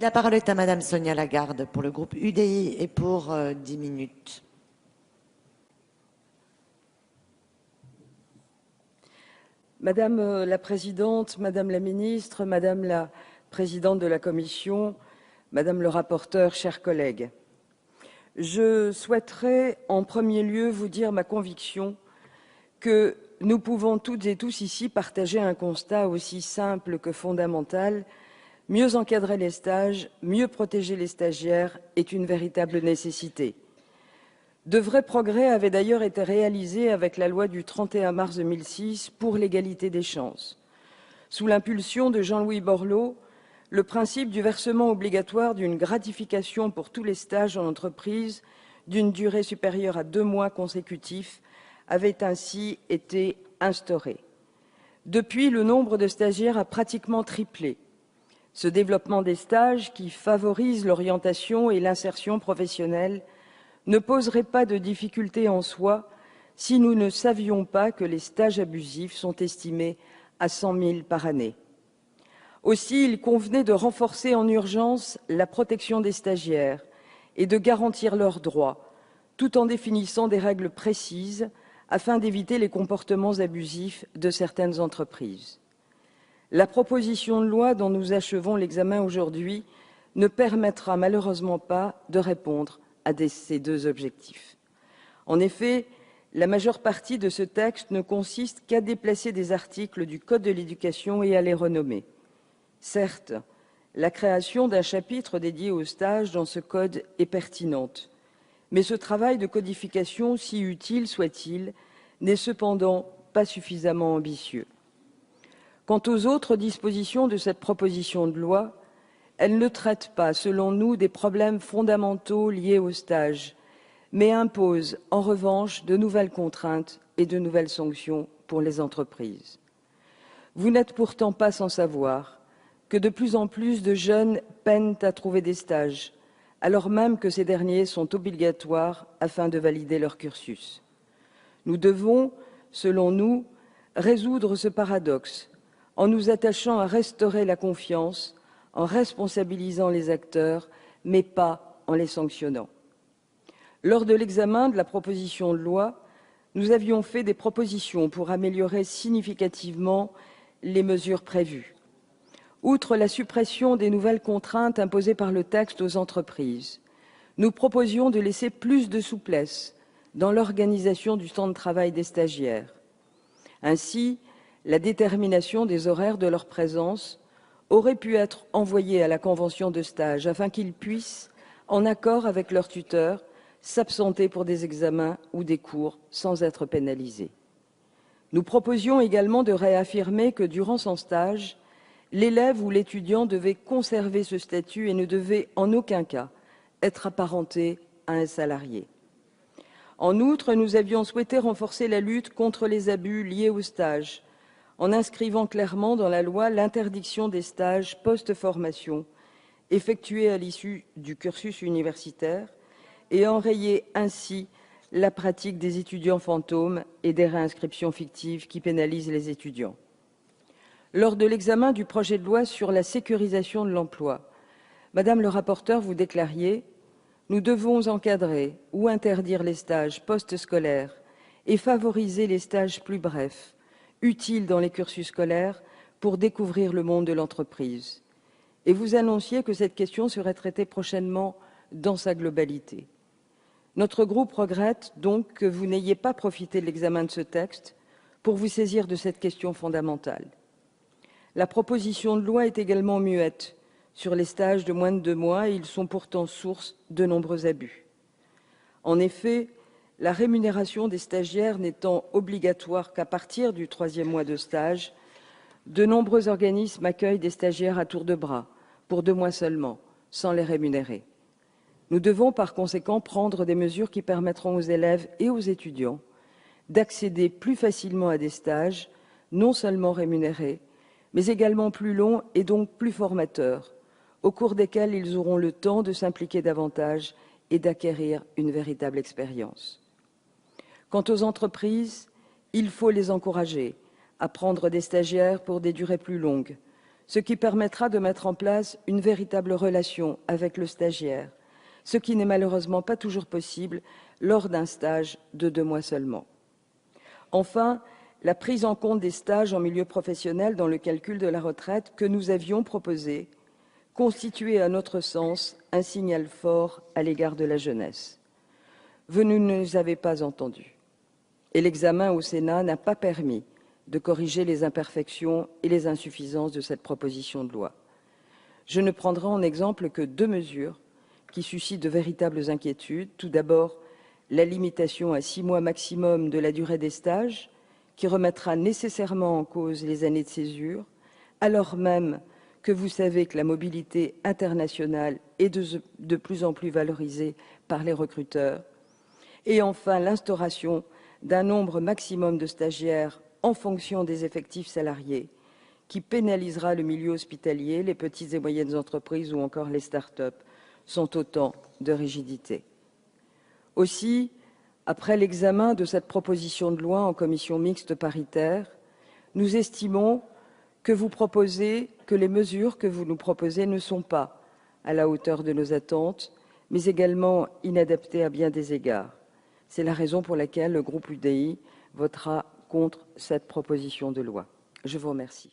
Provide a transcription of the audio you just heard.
La parole est à Madame Sonia Lagarde pour le groupe UDI et pour 10 minutes. Madame la Présidente, Madame la Ministre, Madame la Présidente de la Commission, Madame le rapporteur, chers collègues, je souhaiterais en premier lieu vous dire ma conviction que nous pouvons toutes et tous ici partager un constat aussi simple que fondamental. Mieux encadrer les stages, mieux protéger les stagiaires est une véritable nécessité. De vrais progrès avaient d'ailleurs été réalisés avec la loi du 31 mars 2006 pour l'égalité des chances. Sous l'impulsion de Jean-Louis Borloo, le principe du versement obligatoire d'une gratification pour tous les stages en entreprise d'une durée supérieure à 2 mois consécutifs avait ainsi été instauré. Depuis, le nombre de stagiaires a pratiquement triplé. Ce développement des stages, qui favorise l'orientation et l'insertion professionnelle, ne poserait pas de difficulté en soi si nous ne savions pas que les stages abusifs sont estimés à 100 000 par année. Aussi, il convenait de renforcer en urgence la protection des stagiaires et de garantir leurs droits, tout en définissant des règles précises afin d'éviter les comportements abusifs de certaines entreprises. La proposition de loi dont nous achevons l'examen aujourd'hui ne permettra malheureusement pas de répondre à ces deux objectifs. En effet, la majeure partie de ce texte ne consiste qu'à déplacer des articles du Code de l'éducation et à les renommer. Certes, la création d'un chapitre dédié aux stages dans ce code est pertinente, mais ce travail de codification, si utile soit-il, n'est cependant pas suffisamment ambitieux. Quant aux autres dispositions de cette proposition de loi, elle ne traite pas, selon nous, des problèmes fondamentaux liés au stage, mais impose, en revanche, de nouvelles contraintes et de nouvelles sanctions pour les entreprises. Vous n'êtes pourtant pas sans savoir que de plus en plus de jeunes peinent à trouver des stages, alors même que ces derniers sont obligatoires afin de valider leur cursus. Nous devons, selon nous, résoudre ce paradoxe en nous attachant à restaurer la confiance, en responsabilisant les acteurs, mais pas en les sanctionnant. Lors de l'examen de la proposition de loi, nous avions fait des propositions pour améliorer significativement les mesures prévues. Outre la suppression des nouvelles contraintes imposées par le texte aux entreprises, nous proposions de laisser plus de souplesse dans l'organisation du temps de travail des stagiaires. Ainsi, la détermination des horaires de leur présence aurait pu être envoyée à la convention de stage afin qu'ils puissent, en accord avec leur tuteur, s'absenter pour des examens ou des cours sans être pénalisés. Nous proposions également de réaffirmer que durant son stage, l'élève ou l'étudiant devait conserver ce statut et ne devait en aucun cas être apparenté à un salarié. En outre, nous avions souhaité renforcer la lutte contre les abus liés au stage, en inscrivant clairement dans la loi l'interdiction des stages post-formation effectués à l'issue du cursus universitaire et enrayer ainsi la pratique des étudiants fantômes et des réinscriptions fictives qui pénalisent les étudiants. Lors de l'examen du projet de loi sur la sécurisation de l'emploi, Madame le rapporteur, vous déclariez « Nous devons encadrer ou interdire les stages post-scolaires et favoriser les stages plus brefs, utiles dans les cursus scolaires pour découvrir le monde de l'entreprise. » Et vous annonciez que cette question serait traitée prochainement dans sa globalité. Notre groupe regrette donc que vous n'ayez pas profité de l'examen de ce texte pour vous saisir de cette question fondamentale. La proposition de loi est également muette sur les stages de moins de 2 mois et ils sont pourtant source de nombreux abus. En effet, la rémunération des stagiaires n'étant obligatoire qu'à partir du 3e mois de stage, de nombreux organismes accueillent des stagiaires à tour de bras, pour 2 mois seulement, sans les rémunérer. Nous devons par conséquent prendre des mesures qui permettront aux élèves et aux étudiants d'accéder plus facilement à des stages, non seulement rémunérés, mais également plus longs et donc plus formateurs, au cours desquels ils auront le temps de s'impliquer davantage et d'acquérir une véritable expérience. Quant aux entreprises, il faut les encourager à prendre des stagiaires pour des durées plus longues, ce qui permettra de mettre en place une véritable relation avec le stagiaire, ce qui n'est malheureusement pas toujours possible lors d'un stage de 2 mois seulement. Enfin, la prise en compte des stages en milieu professionnel dans le calcul de la retraite que nous avions proposé constituait à notre sens un signal fort à l'égard de la jeunesse. Vous ne nous avez pas entendus. Et l'examen au Sénat n'a pas permis de corriger les imperfections et les insuffisances de cette proposition de loi. Je ne prendrai en exemple que 2 mesures qui suscitent de véritables inquiétudes. Tout d'abord, la limitation à 6 mois maximum de la durée des stages, qui remettra nécessairement en cause les années de césure, alors même que vous savez que la mobilité internationale est de plus en plus valorisée par les recruteurs. Et enfin, l'instauration d'un nombre maximum de stagiaires en fonction des effectifs salariés, qui pénalisera le milieu hospitalier, les petites et moyennes entreprises ou encore les start-up, sont autant de rigidités. Aussi, après l'examen de cette proposition de loi en commission mixte paritaire, nous estimons que les mesures que vous nous proposez ne sont pas à la hauteur de nos attentes, mais également inadaptées à bien des égards. C'est la raison pour laquelle le groupe UDI votera contre cette proposition de loi. Je vous remercie.